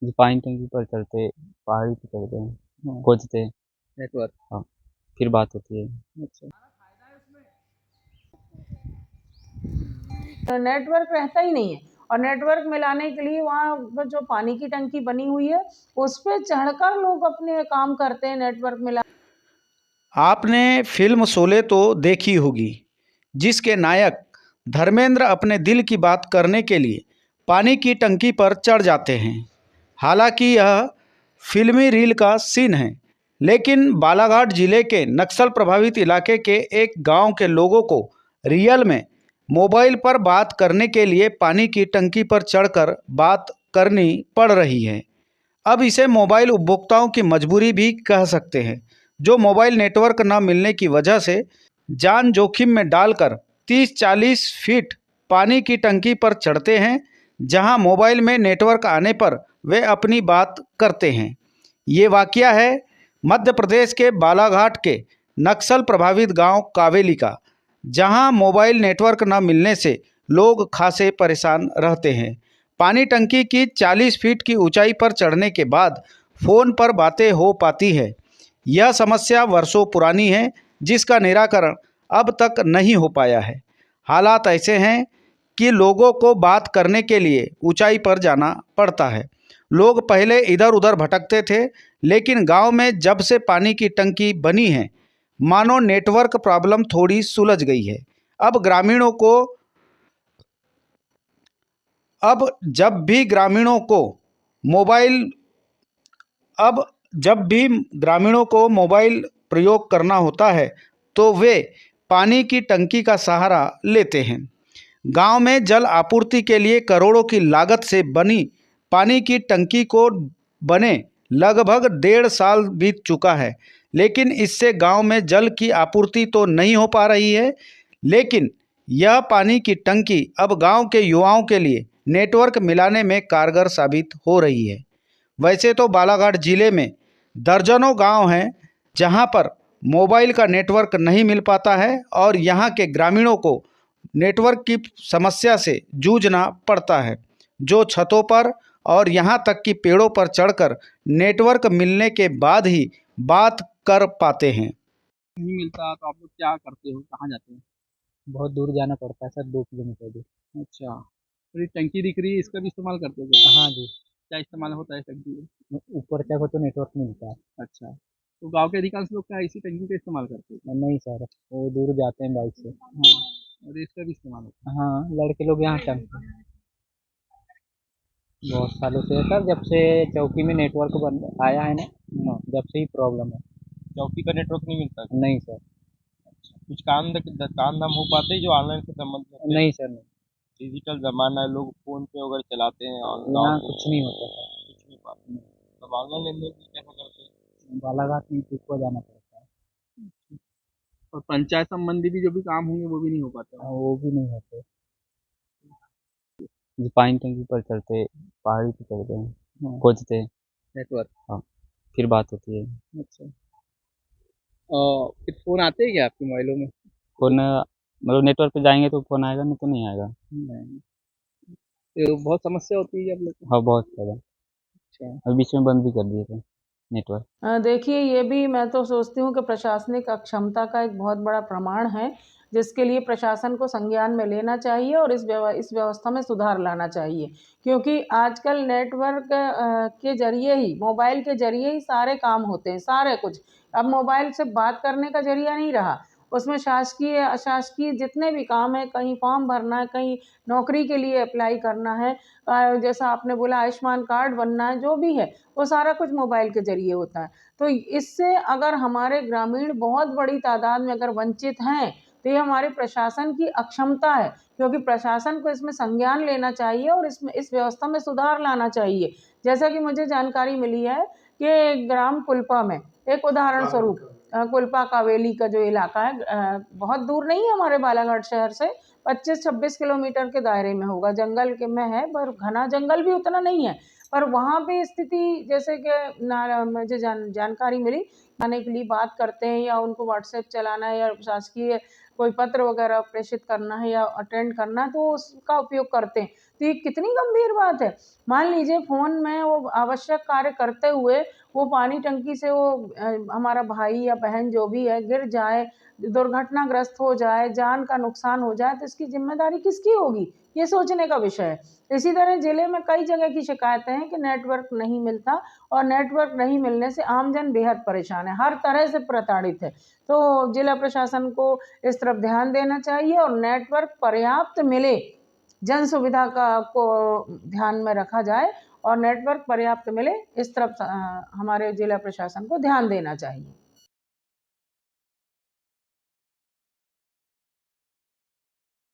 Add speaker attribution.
Speaker 1: जी, पानी टंकी पर चढ़ते, पहाड़ी पे चढ़ते हैं,
Speaker 2: हाँ,
Speaker 1: खोजते हैं,
Speaker 2: नेटवर्क।
Speaker 1: हाँ, फिर बात होती है।
Speaker 2: अच्छा।
Speaker 3: नेटवर्क रहता ही नहीं है और नेटवर्क मिलाने के लिए वहाँ पर जो पानी की टंकी बनी हुई है उस पे चढ़कर लोग अपने काम करते हैं नेटवर्क मिला।
Speaker 2: आपने फिल्म शोले तो देखी होगी, जिसके नायक धर्मेंद्र अपने दिल की बात करने के लिए पानी की टंकी पर चढ़ जाते हैं। हालांकि यह फिल्मी रील का सीन है, लेकिन बालाघाट जिले के नक्सल प्रभावित इलाके के एक गांव के लोगों को रियल में मोबाइल पर बात करने के लिए पानी की टंकी पर चढ़कर बात करनी पड़ रही है। अब इसे मोबाइल उपभोक्ताओं की मजबूरी भी कह सकते हैं, जो मोबाइल नेटवर्क न मिलने की वजह से जान जोखिम में डालकर 30-40 फीट पानी की टंकी पर चढ़ते हैं, जहां मोबाइल में नेटवर्क आने पर वे अपनी बात करते हैं। ये वाकया है मध्य प्रदेश के बालाघाट के नक्सल प्रभावित गांव कावेली का, जहां मोबाइल नेटवर्क न मिलने से लोग खासे परेशान रहते हैं। पानी टंकी की 40 फीट की ऊंचाई पर चढ़ने के बाद फ़ोन पर बातें हो पाती है। यह समस्या वर्षों पुरानी है, जिसका निराकरण अब तक नहीं हो पाया है। हालात ऐसे हैं कि लोगों को बात करने के लिए ऊंचाई पर जाना पड़ता है। लोग पहले इधर उधर भटकते थे, लेकिन गांव में जब से पानी की टंकी बनी है, मानो नेटवर्क प्रॉब्लम थोड़ी सुलझ गई है। अब ग्रामीणों को अब जब भी ग्रामीणों को मोबाइल अब जब भी ग्रामीणों को मोबाइल प्रयोग करना होता है, तो वे पानी की टंकी का सहारा लेते हैं। गांव में जल आपूर्ति के लिए करोड़ों की लागत से बनी पानी की टंकी को बने लगभग 1.5 साल बीत चुका है, लेकिन इससे गांव में जल की आपूर्ति तो नहीं हो पा रही है। लेकिन यह पानी की टंकी अब गांव के युवाओं के लिए नेटवर्क मिलाने में कारगर साबित हो रही है। वैसे तो बालाघाट जिले में दर्जनों गांव हैं, जहां पर मोबाइल का नेटवर्क नहीं मिल पाता है और यहां के ग्रामीणों को नेटवर्क की समस्या से जूझना पड़ता है, जो छतों पर और यहां तक कि पेड़ों पर चढ़कर नेटवर्क मिलने के बाद ही बात कर पाते हैं।
Speaker 4: नहीं मिलता तो आप लोग क्या करते हो, कहाँ जाते हो?
Speaker 1: बहुत दूर जाना पड़ता है सर, 2 किलोमीटर दूर।
Speaker 4: अच्छा, तो ये टंकी दिख रही है, इसका भी इस्तेमाल करते हो क्या?
Speaker 1: हाँ जी,
Speaker 4: क्या इस्तेमाल होता है टंकी का?
Speaker 1: ऊपर जाओ तो नेटवर्क नहीं मिलता है।
Speaker 4: अच्छा, तो गांव के अधिकांश लोग क्या इसी टंकी का इस्तेमाल करते हैं?
Speaker 1: नहीं सर, वो दूर जाते हैं बाइक से।
Speaker 4: हाँ, और इसका भी इस्तेमाल होता
Speaker 1: हाँ, लड़के लोग यहाँ टंकी बहुत सालों से है सर, जब से चौकी में नेटवर्क बन आया है ना, जब से ही प्रॉब्लम है।
Speaker 4: है। चौकी का नेटवर्क नहीं मिलता है?
Speaker 1: नहीं सर।
Speaker 4: अच्छा, कुछ काम धाम हो पाते हैं जो ऑनलाइन से संबंधित होते हैं?
Speaker 1: नहीं सर, नहीं।
Speaker 4: डिजिटल जमाना है, लोग फोन पे वगैरह चलाते हैं और
Speaker 1: यहाँ कुछ नहीं होता सर।
Speaker 4: कुछ नहीं पाते। तब ऑनलाइन लेन देन कैसे करते हैं?
Speaker 1: बालाघाट में को जाना पड़ता है।
Speaker 4: और पंचायत संबंधी भी जो भी काम होंगे वो भी नहीं हो पाता है।
Speaker 1: वो भी नहीं होते। जी, पानी टंकी पर चढ़ते, पहाड़ी पे चढ़ते हैं,
Speaker 4: हाँ,
Speaker 1: खोजते हैं,
Speaker 4: नेटवर्क।
Speaker 1: हाँ, फिर बात होती है।
Speaker 4: अच्छा, और फिर फ़ोन आते हैं क्या आपके मोबाइलों में?
Speaker 1: फ़ोन मतलब नेटवर्क पे जाएँगे तो फ़ोन आएगा, नहीं तो नहीं आएगा।
Speaker 4: नहीं, तो बहुत समस्या होती है क्या आप लोग को?
Speaker 1: हाँ, बहुत ज़्यादा।
Speaker 4: अच्छा,
Speaker 1: अभी बीच में बंद भी कर दिए थे नेटवर्क।
Speaker 3: देखिए ये भी मैं तो सोचती हूँ कि प्रशासनिक अक्षमता का एक बहुत बड़ा प्रमाण है, जिसके लिए प्रशासन को संज्ञान में लेना चाहिए और इस व्यवस्था में सुधार लाना चाहिए। क्योंकि आजकल नेटवर्क के ज़रिए ही, मोबाइल के ज़रिए ही सारे काम होते हैं, सारे कुछ। अब मोबाइल से बात करने का ज़रिया नहीं रहा, उसमें शासकीय, अशासकीय जितने भी काम हैं, कहीं फॉर्म भरना है, कहीं नौकरी के लिए अप्लाई करना है, जैसा आपने बोला आयुष्मान कार्ड बनना है, जो भी है, वो सारा कुछ मोबाइल के ज़रिए होता है। तो इससे अगर हमारे ग्रामीण बहुत बड़ी तादाद में अगर वंचित हैं, तो ये हमारे प्रशासन की अक्षमता है, क्योंकि प्रशासन को इसमें संज्ञान लेना चाहिए और इस व्यवस्था में सुधार लाना चाहिए। जैसा कि मुझे जानकारी मिली है कि ग्राम कुल्पा में, एक उदाहरण स्वरूप, कुल्पा कावेली का जो इलाका है, बहुत दूर नहीं है हमारे बालाघाट शहर से, 25-26 किलोमीटर के दायरे में होगा, जंगल के में है, पर घना जंगल भी उतना नहीं है। पर वहाँ पे स्थिति जैसे कि मुझे जानकारी मिली, आने के लिए बात करते हैं या उनको व्हाट्सएप चलाना है या शासकीय कोई पत्र वगैरह प्रेषित करना है या अटेंड करना है तो उसका उपयोग करते हैं। तो ये कितनी गंभीर बात है। मान लीजिए फ़ोन में वो आवश्यक कार्य करते हुए वो पानी टंकी से वो हमारा भाई या बहन जो भी है गिर जाए, दुर्घटनाग्रस्त हो जाए, जान का नुकसान हो जाए तो इसकी ज़िम्मेदारी किसकी होगी? ये सोचने का विषय है। इसी तरह ज़िले में कई जगह की शिकायतें हैं कि नेटवर्क नहीं मिलता और नेटवर्क नहीं मिलने से आमजन बेहद परेशान है, हर तरह से प्रताड़ित है। तो जिला प्रशासन को इस तरफ ध्यान देना चाहिए और नेटवर्क पर्याप्त मिले, जन सुविधा को ध्यान में रखा जाए और नेटवर्क पर्याप्त मिले, इस तरफ हमारे जिला प्रशासन को ध्यान देना चाहिए।